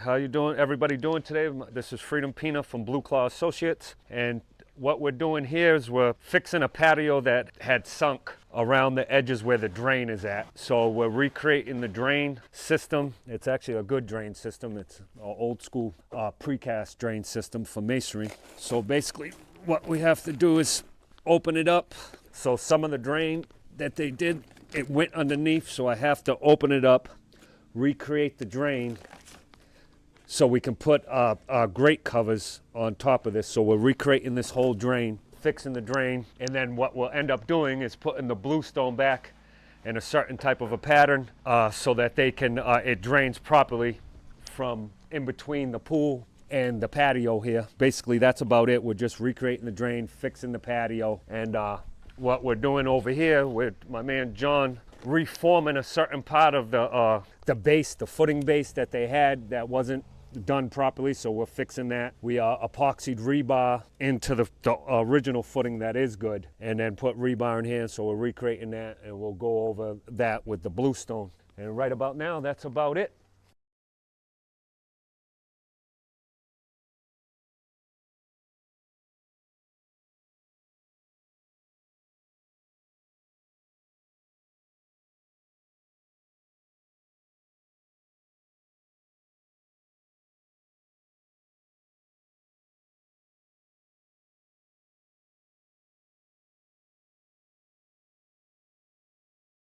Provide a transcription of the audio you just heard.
How you doing, everybody doing today? This is Freedom Pina from Blue Claw Associates, and what we're doing here is we're fixing a patio that had sunk around the edges where the drain is at. So we're recreating the drain system. It's actually a good drain system. It's an old school precast drain system for masonry. So basically what we have to do is open it up. So some of the drain that they did, it went underneath, so I have to open it up, recreate the drain, so we can put grate covers on top of this. So we're recreating this whole drain, fixing the drain, and then what we'll end up doing is putting the bluestone back in a certain type of a pattern so that they can, it drains properly from in between the pool and the patio here. Basically, that's about it. We're just recreating the drain, fixing the patio, and what we're doing over here with my man John, reforming a certain part of the base, the footing base that they had that wasn't done properly, so we're fixing that. We epoxied rebar into the original footing that is good, and then put rebar in here, so we're recreating that, and we'll go over that with the bluestone. And right about now, that's about it.